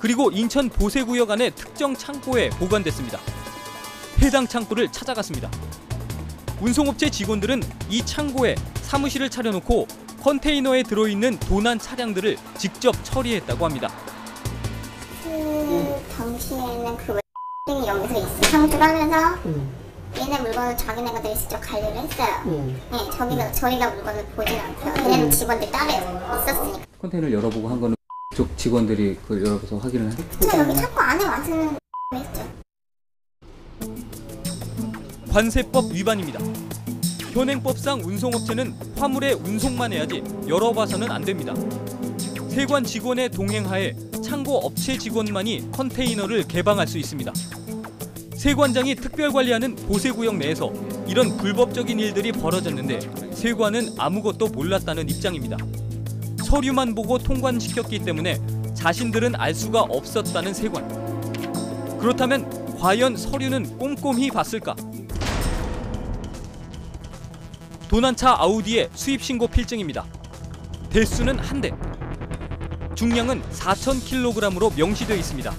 그리고 인천 보세구역 안의 특정 창고에 보관됐습니다. 해당 창고를 찾아갔습니다. 운송업체 직원들은 이 창고에 사무실을 차려놓고 컨테이너에 들어있는 도난 차량들을 직접 처리했다고 합니다. 그 당시에는 그 X이 여기서 있어 상주를 하면서 얘네 물건을 자기네가 직접 관리를 했어요. 네, 저희가 물건을 보진 않고요. 얘네는 직원들 따로 있었으니까. 컨테이너를 열어보고 한 거는 그쪽 직원들이 그걸 열어서 확인을 했죠? 저 여기 창고 안에 와서는 했죠. 관세법 위반입니다. 현행법상 운송업체는 화물의 운송만 해야지 열어봐서는 안 됩니다. 세관 직원의 동행하에 창고 업체 직원만이 컨테이너를 개방할 수 있습니다. 세관장이 특별관리하는 보세구역 내에서 이런 불법적인 일들이 벌어졌는데 세관은 아무것도 몰랐다는 입장입니다. 서류만 보고 통관시켰기 때문에 자신들은 알 수가 없었다는 세관. 그렇다면 과연 서류는 꼼꼼히 봤을까? 도난차 아우디의 수입신고 필증입니다. 대수는 1대. 중량은 4,000kg으로 명시되어 있습니다.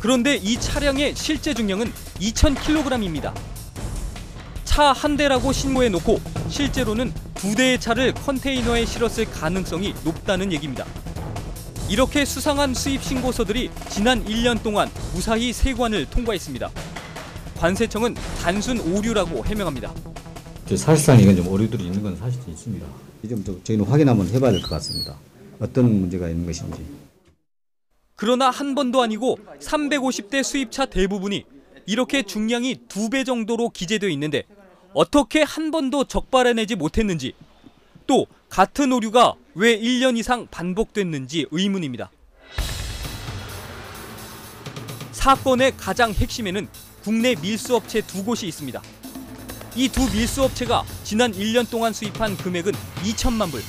그런데 이 차량의 실제 중량은 2,000kg입니다. 차 1대라고 신고해놓고 실제로는 2대의 차를 컨테이너에 실었을 가능성이 높다는 얘기입니다. 이렇게 수상한 수입신고서들이 지난 1년 동안 무사히 세관을 통과했습니다. 관세청은 단순 오류라고 해명합니다. 사실상 이건 좀 오류들이 있는 건 사실이 있습니다. 좀 저희는 확인 한번 해봐야 될 것 같습니다. 어떤 문제가 있는 것인지. 그러나 한 번도 아니고 350대 수입차 대부분이 이렇게 중량이 2배 정도로 기재되어 있는데 어떻게 한 번도 적발해내지 못했는지, 또 같은 오류가 왜 1년 이상 반복됐는지 의문입니다. 사건의 가장 핵심에는 국내 밀수업체 2곳이 있습니다. 이 두 밀수업체가 지난 1년 동안 수입한 금액은 2천만 불.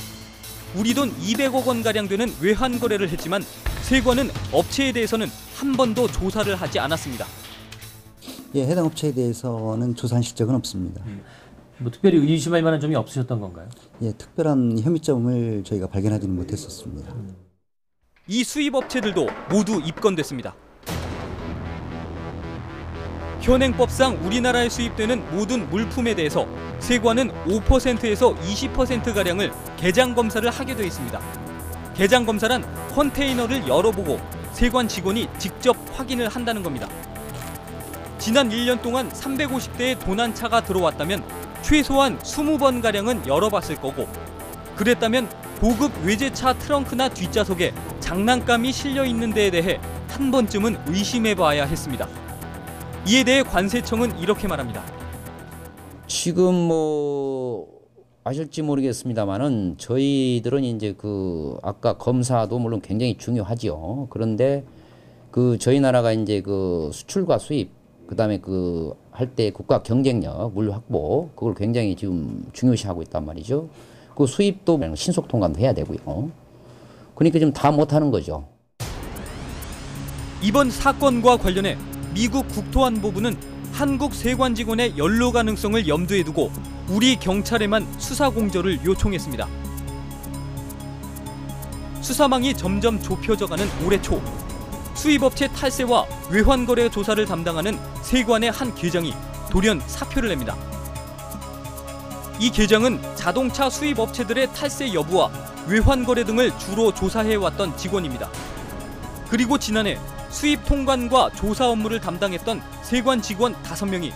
우리 돈 200억 원가량 되는 외환 거래를 했지만 세관은 업체에 대해서는 한 번도 조사를 하지 않았습니다. 예, 해당 업체에 대해서는 조사한 실적은 없습니다. 뭐 특별히 의심할 만한 점이 없으셨던 건가요? 예, 특별한 혐의점을 저희가 발견하지는 못했었습니다. 이 수입업체들도 모두 입건됐습니다. 현행법상 우리나라에 수입되는 모든 물품에 대해서 세관은 5%에서 20%가량을 개장검사를 하게 돼 있습니다. 개장검사란 컨테이너를 열어보고 세관 직원이 직접 확인을 한다는 겁니다. 지난 1년 동안 350대의 도난차가 들어왔다면 최소한 20번가량은 열어봤을 거고, 그랬다면 고급 외제차 트렁크나 뒷좌석에 장난감이 실려있는 데에 대해 한 번쯤은 의심해봐야 했습니다. 이에 대해 관세청은 이렇게 말합니다. 지금 뭐 아실지 모르겠습니다만은 저희들은 이제 그 아까 검사도 물론 굉장히 중요하지요. 그런데 그 저희 나라가 이제 그 수출과 수입, 그다음에 그 할 때 국가 경쟁력, 물류 확보, 그걸 굉장히 지금 중요시하고 있단 말이죠. 그 수입도 신속 통관도 해야 되고요. 그러니까 지금 다 못하는 거죠. 이번 사건과 관련해 미국 국토안보부는 한국 세관 직원의 연루 가능성을 염두에 두고 우리 경찰에만 수사 공조를 요청했습니다. 수사망이 점점 좁혀져가는 올해 초, 수입업체 탈세와 외환거래 조사를 담당하는 세관의 한 계장이 돌연 사표를 냅니다. 이 계장은 자동차 수입업체들의 탈세 여부와 외환거래 등을 주로 조사해왔던 직원입니다. 그리고 지난해 수입 통관과 조사 업무를 담당했던 세관 직원 5명이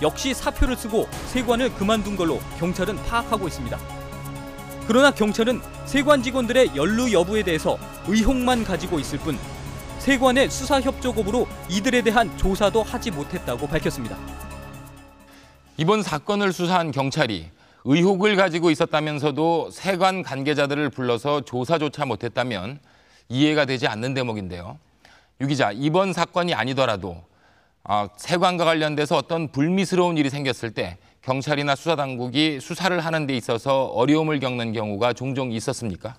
역시 사표를 쓰고 세관을 그만둔 걸로 경찰은 파악하고 있습니다. 그러나 경찰은 세관 직원들의 연루 여부에 대해서 의혹만 가지고 있을 뿐 세관의 수사 협조급으로 이들에 대한 조사도 하지 못했다고 밝혔습니다. 이번 사건을 수사한 경찰이 의혹을 가지고 있었다면서도 세관 관계자들을 불러서 조사조차 못했다면 이해가 되지 않는 대목인데요. 유 기자, 이번 사건이 아니더라도 세관과 관련돼서 어떤 불미스러운 일이 생겼을 때 경찰이나 수사당국이 수사를 하는 데 있어서 어려움을 겪는 경우가 종종 있었습니까?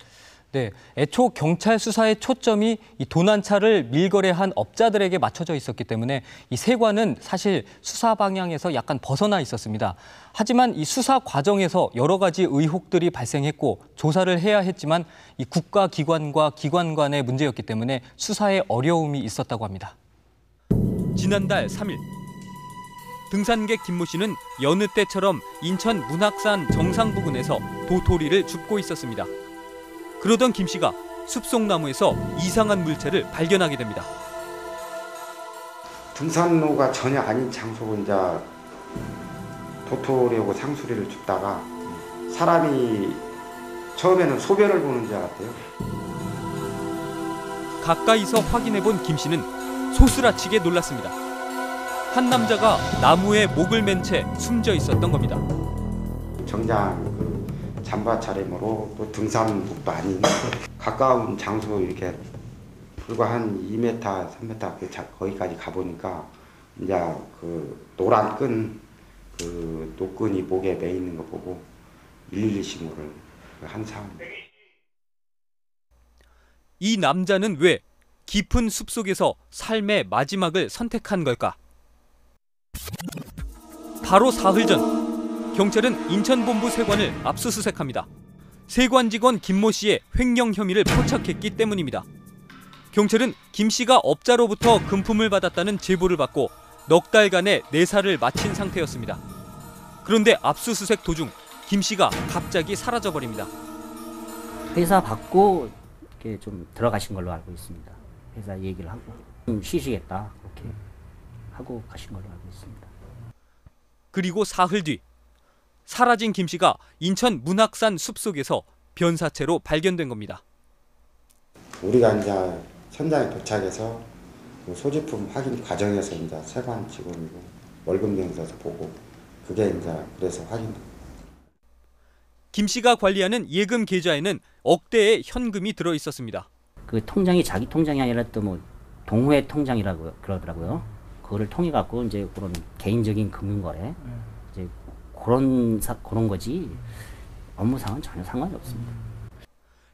네, 애초 경찰 수사의 초점이 이 도난차를 밀거래한 업자들에게 맞춰져 있었기 때문에 이 세관은 사실 수사 방향에서 약간 벗어나 있었습니다. 하지만 이 수사 과정에서 여러 가지 의혹들이 발생했고 조사를 해야 했지만 이 국가기관과 기관 간의 문제였기 때문에 수사에 어려움이 있었다고 합니다. 지난달 3일 등산객 김모 씨는 여느 때처럼 인천 문학산 정상 부근에서 도토리를 줍고 있었습니다. 그러던 김 씨가 숲속나무에서 이상한 물체를 발견하게 됩니다. 등산로가 전혀 아닌 장소로 이제 도토리하고 상수리를 줍다가 사람이 처음에는 소변을 보는 줄 알았대요. 가까이서 확인해 본 김 씨는 소스라치게 놀랐습니다. 한 남자가 나무에 목을 맨 채 숨져 있었던 겁니다. 정장 잠바 차림으로 또 등산복도 아닌 가까운 장소 이렇게 불과 한 2m, 3m 거기까지 가보니까 이제 그 노란 끈, 그 노끈이 목에 매 있는 거 보고 112 신고를 한 상황입니다. 이 남자는 왜 깊은 숲속에서 삶의 마지막을 선택한 걸까? 바로 사흘 전 경찰은 인천본부 세관을 압수수색합니다. 세관 직원 김모 씨의 횡령 혐의를 포착했기 때문입니다. 경찰은 김 씨가 업자로부터 금품을 받았다는 제보를 받고 넉 달간의 내사를 마친 상태였습니다. 그런데 압수수색 도중 김 씨가 갑자기 사라져버립니다. 회사 받고 이렇게 좀 들어가신 걸로 알고 있습니다. 회사 얘기를 하고 좀 쉬시겠다 그렇게 하고 가신 걸로 알고 있습니다. 그리고 사흘 뒤 사라진 김 씨가 인천 문학산 숲속에서 변사체로 발견된 겁니다. 우리가 이제 현장에 도착해서 소지품 확인 과정에서 이제 세관 직원이고 월급 내용서서 보고 그게 이제 그래서 확인됩니다. 김 씨가 관리하는 예금 계좌에는 억대의 현금이 들어 있었습니다. 그 통장이 자기 통장이 아니라 또 뭐 동호회 통장이라고 그러더라고요. 그거를 통해 갖고 이제 그런 개인적인 금융거래 이제 그런 거지 업무상은 전혀 상관이 없습니다.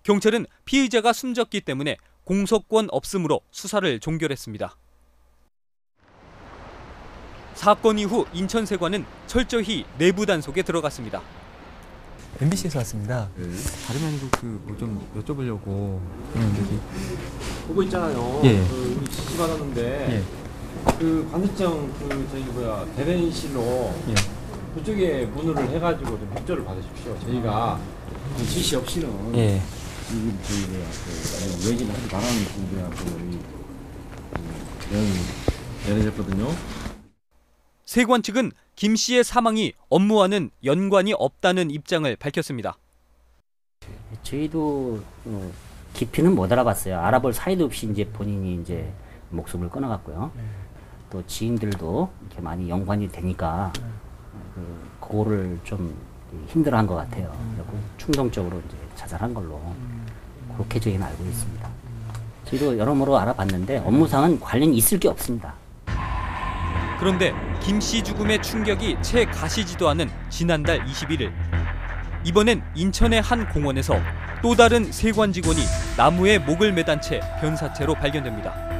경찰은 피의자가 숨졌기 때문에 공소권 없음으로 수사를 종결했습니다. 사건 이후 인천세관은 철저히 내부 단속에 들어갔습니다. MBC에서 왔습니다. 다름이 아니고 뭐 좀 여쭤보려고. 그거 있잖아요. 예. 우리 지시 받았는데 예. 그 관세청 대변인실로 예. 그쪽에 문의를 해가지고 좀 협조를 받으십시오. 저희가 지시 없이는 예. 저희가 외진을 하지 말라는 분들하고 내려졌거든요. 세관 측은 김 씨의 사망이 업무와는 연관이 없다는 입장을 밝혔습니다. 저희도 깊이는 못 알아봤어요. 알아볼 사이도 없이 이제 본인이 이제 목숨을 끊어갔고요. 또 지인들도 이렇게 많이 연관이 되니까 그거를 좀 힘들어한 것 같아요. 그리고 충동적으로 이제 자살한 걸로 그렇게 저희는 알고 있습니다. 저희도 여러모로 알아봤는데 업무상은 관련이 있을 게 없습니다. 그런데 김 씨 죽음의 충격이 채 가시지도 않은 지난달 21일 이번엔 인천의 한 공원에서 또 다른 세관 직원이 나무에 목을 매단 채 변사체로 발견됩니다.